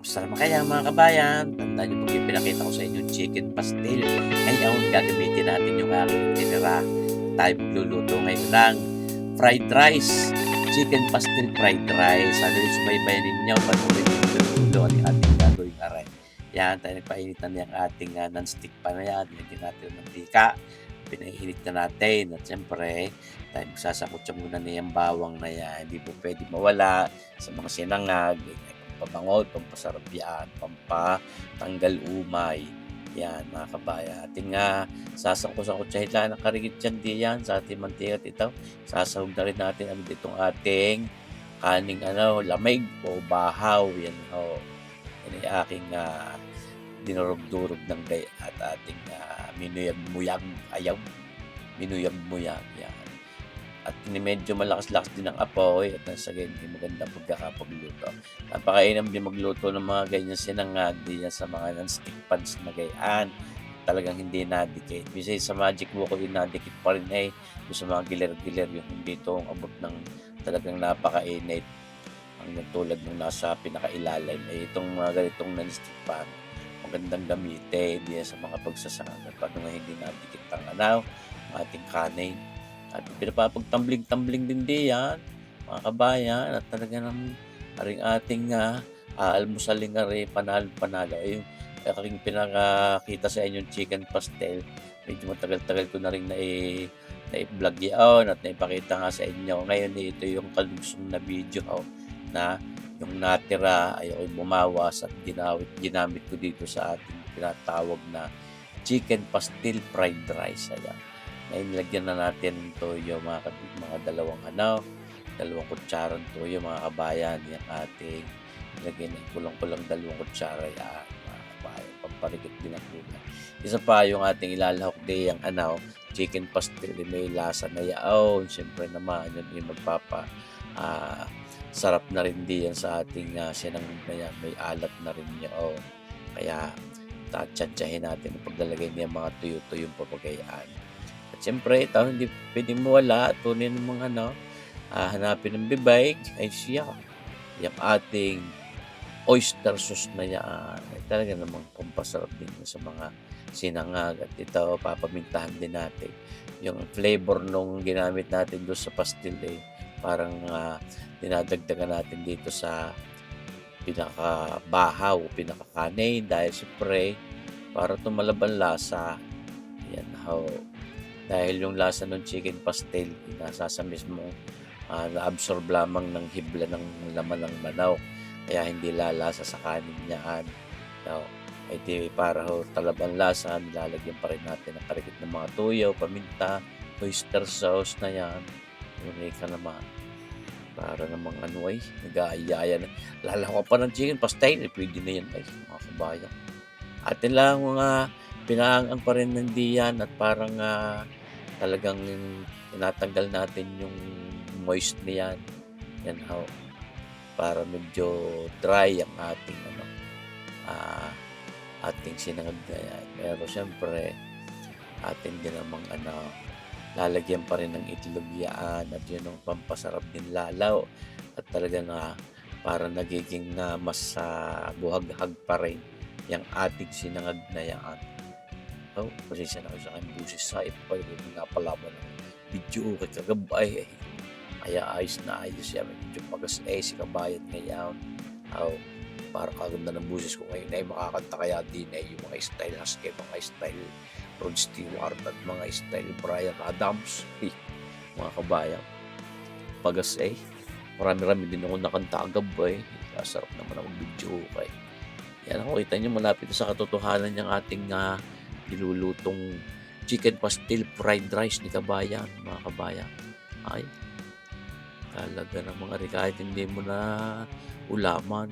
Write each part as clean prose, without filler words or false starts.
Kumusta naman kaya mga kabayan? Tandaan niyo po yung pinakita ko sa inyo chicken pastel. Ngayon, gagamitin natin yung aking tinira. Tayo magluluto ngayon ng fried rice. Chicken pastel fried rice. Sana yung subaybayan ninyo. Patuloy ninyo sa dulo ang ating gagawing aray. Yan, tayo nagpainit na yung ating non-stick pan na yan. Lagyan natin ng mantika. Pinainit na natin. At siyempre, tayo magsasakot siya muna na yung bawang na yan. Hindi po pwede mawala sa mga sinangag, pabango, pampasarap yan, pampatanggal umay. Yan mga kabayan. Ating sasangko sa kutsahita ng karigit yan diyan sa ating mantika at ito. Sasahog na rin natin ang itong ating kaning lamig o bahaw. Yan ho. Yan ay aking dinurog-durog ng gay at ating minuyag-muyag ayaw. Minuyag-muyag. Yan. At medyo malakas-lakas din ang apoy at nasa ganyan magandang pagkakapagluto. Napakainam din magluto ng mga ganyan sinangag diyan sa mga non-stick pans na gayaan. Talagang hindi nadikit. Bisa sa Magic Buko yung nadikit pa rin yung sa mga giler-giler yung hindi itong abot ng talagang napakainit. Ang tulad ng nasa pinakailalim itong mga ganitong non-stick pan. Magandang gamitin diyan sa mga pagsasangag. Paano nga hindi nadikit ang ating kanin. At pinapapagtambling-tambling din diyan, mga kabayan, at talaga ng ating aalmusalin nga rin, panalo-panalo. Yung aking pinakakita sa inyong chicken pastel, medyo matagal-tagal ko na rin na-vlog yan at naipakita nga sa inyo. Ngayon ito yung kalugsong na video na yung natira ay ako'y bumawas at ginamit ko dito sa ating tinatawag na chicken pastel fried rice. Ayan. Ngayon, lagyan na natin toyo mga dalawang kutsarang toyo mga kabayan. Yung ating lagyan ng kulang-kulang 2 kutsara yan mga kabayan. Pamparikot din ang gulay. Isa pa yung ating ilalahok din yung chicken pastel. May lasa na yaon. Siyempre naman, yun yung sarap na rin din sa ating sinangag na yan. May alat na rin yaon. Kaya, tatsatsahin natin ang paglalagay niya mga tuyo-tuyong papagayaan. At siyempre, ito, hindi pwedeng mawala. Tunay ng mga hanapin ng bibig ay siya. Yung ating oyster sauce na yan. Ay talaga namang pampasarap din sa mga sinangag. At ito, papamintahan din natin. Yung flavor nung ginamit natin doon sa pastil parang dinadagdagan natin dito sa pinakabahaw, pinakakanay. Dahil siyempre, para tumalaban lasa. Yan, dahil yung lasa ng chicken pastel, nasa sa mismo na-absorb lamang ng hibla ng laman ng manok. Kaya hindi lalasa sa kanin niyaan. Para talaban lasa, nilalagyan pa rin natin ang karikit ng mga tuyo, paminta, oyster sauce na yan. Ngunit ka naman. Para namang nag-aayaya na. Lalawa pa ng chicken pastel, pwede na yan mga kabayan. Atin lang mga pinaangang pa rin ng diyan at parang talagang tinatanggal natin yung moist niyan. Yan para medyo dry ang ating ating sinangag na yan. Pero siyempre atin din namang lalagyan pa rin ng itlog yan at yun ang pampasarap din lalaw at talaga para nagiging mas buhaghag pa rin yung ating sinangag na yan. Pasensya na ako sa aking busis sa ipay. Hindi nga palaban ng video kay kagabay. Kaya ayos na ayos yan. Medyo pagas si kabayan ngayon. Para kaganda ng busis ko ngayon ay makakanta kaya din yung mga style Husky, mga style Rod Stewart at mga style Bryan Adams. Mga kabayan. Pagas marami-rami din ako nakanta agabay. Sarap naman ang video kay. Yan ako, kita nyo malapit sa katotohanan yung ating nilulutong chicken pastel fried rice ni kabayan, mga kabayan. Ay, talaga ng mga kahit hindi mo na ulaman.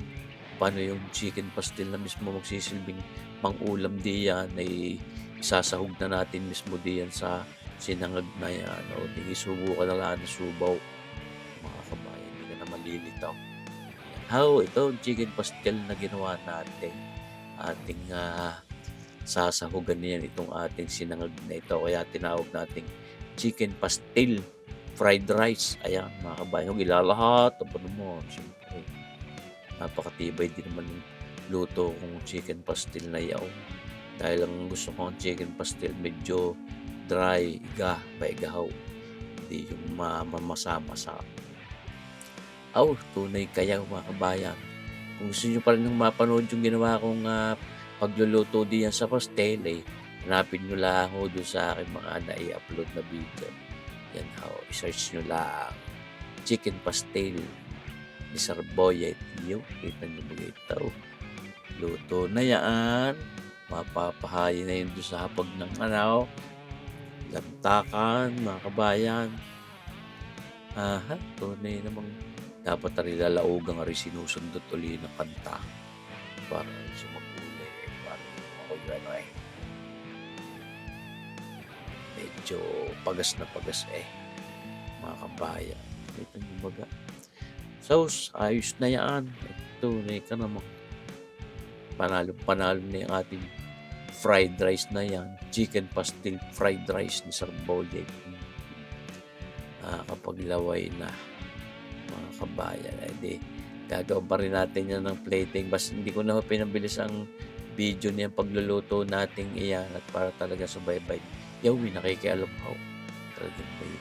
Paano yung chicken pastel na mismo magsisilbing pang-ulam diyan ay isasahog na natin mismo diyan sa sinangag na yan. Hindi subo ka na lang na subaw, mga kabayan. Hindi ka na malilitaw. Ito chicken pastel na ginawa natin. Ating sasahugan niyan itong ating sinangag na ito. Kaya tinawag nating chicken pastel fried rice. Ayan mga kabayan, ilalahat. Siyempre, napakatibay din naman luto kong chicken pastil na yaw. Dahil ang gusto ko ang chicken pastil medyo dry, maigahaw, hindi yung mamasa-masa. Tunay kayaw mga kabayan. Kung gusto niyo pa rin yung mapanood yung ginawa kong pagluluto diyan sa pastel, hanapin niyo lang ako doon sa aking mga nai-upload na video. Yan i-search niyo lang chicken pastel ni Sir Boyet. Kita niyo ba ito? Luto na yan. Mapapahayin na yun doon sa hapag ng lantakan mga kabayan. Tunay namang dapat rin lalaugang rin sinusundot uli ng kanta para sumaguli. Para ako yun medyo pagas na pagas mga kabayan. Ito yung baga. So, ayos na yan. Tunay ka naman. Panalo na yung ating fried rice na yan. Chicken pastil fried rice ni Sir Boyet. Kapag laway na mga kabayan, gagawin pa rin natin yan ng plating. Basta hindi ko na pinabilis ang video niya pagluluto natin iyan at para talaga subaybay. May nakikialam ako. Talagang may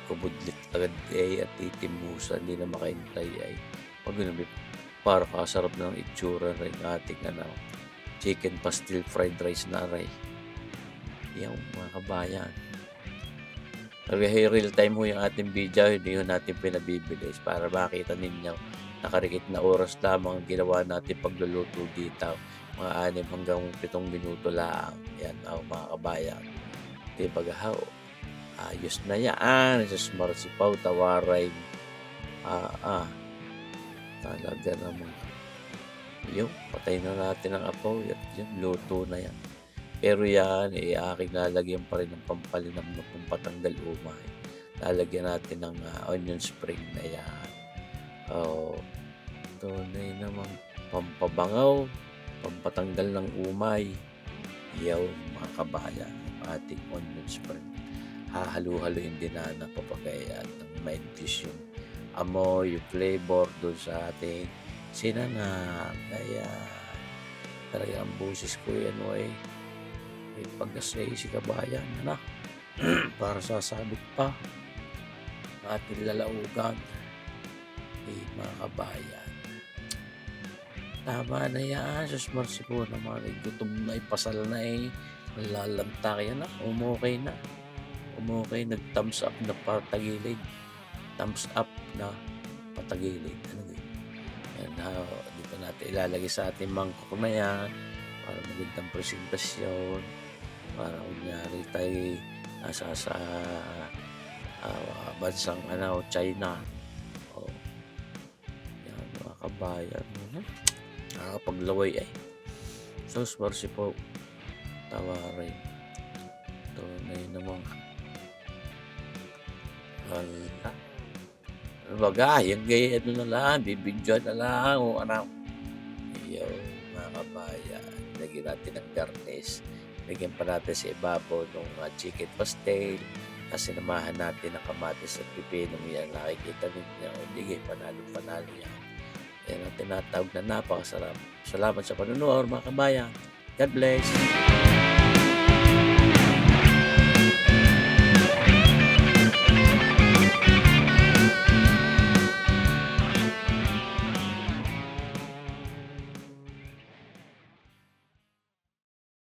kubudlit agad at itimusan, hindi na makaintay pag para kasarap ng itsura rin ating chicken pastil fried rice na mga kabayan. Real time yung ating video, hindi natin pinabibilis para makita ninyo nakarikit na oras lamang ang ginawa natin pagluluto dito, mga 6 hanggang 7 minuto lang. Yan mga kabayan, ayos na yan. Smart si Pau tawaray. Talaga naman patay na natin ang apoy at luto na yan. Pero yan, aking lalagyan pa rin ng pampalinam na pampatanggal umay. Lalagyan natin ng onion spring na yan. Tunay naman pampabangaw, pampatanggal ng umay. Mga kabayan, ating onion spring. Hahalu-haluin din na napapagayat ng ma-infuse yung amoy, yung flavor doon sa ating sinangag. Kaya talaga ang busis ko yan pagkasay si kabayan para sasabit pa ating lalaugan mga kabayan. Tama na yan. Susmarsi po naman gutom na ipasal na malalanta yan umukay na nag-thumbs up na patagilid, thumbs up na patagilid. Dito natin ilalagay sa ating mangkok na yan para magandang presentasyon, para kunyari tayo nasa sa bansang China. Yan mga kabayan, nakakapaglaway so sparsi po tawaray. Tunay namang yung gaya na lang, bibidyoan na lang mga kabayan. Lagyan natin ng garnish. Lagyan pa natin sa ibabaw ng chicken pastel. Kasi namahan natin ng kamatis at pipinong yan. Nakikita ninyo. Hindi panalo yan. Yan ang tinatawag na napakasarap. Salamat sa panunood mga kabayan. God bless.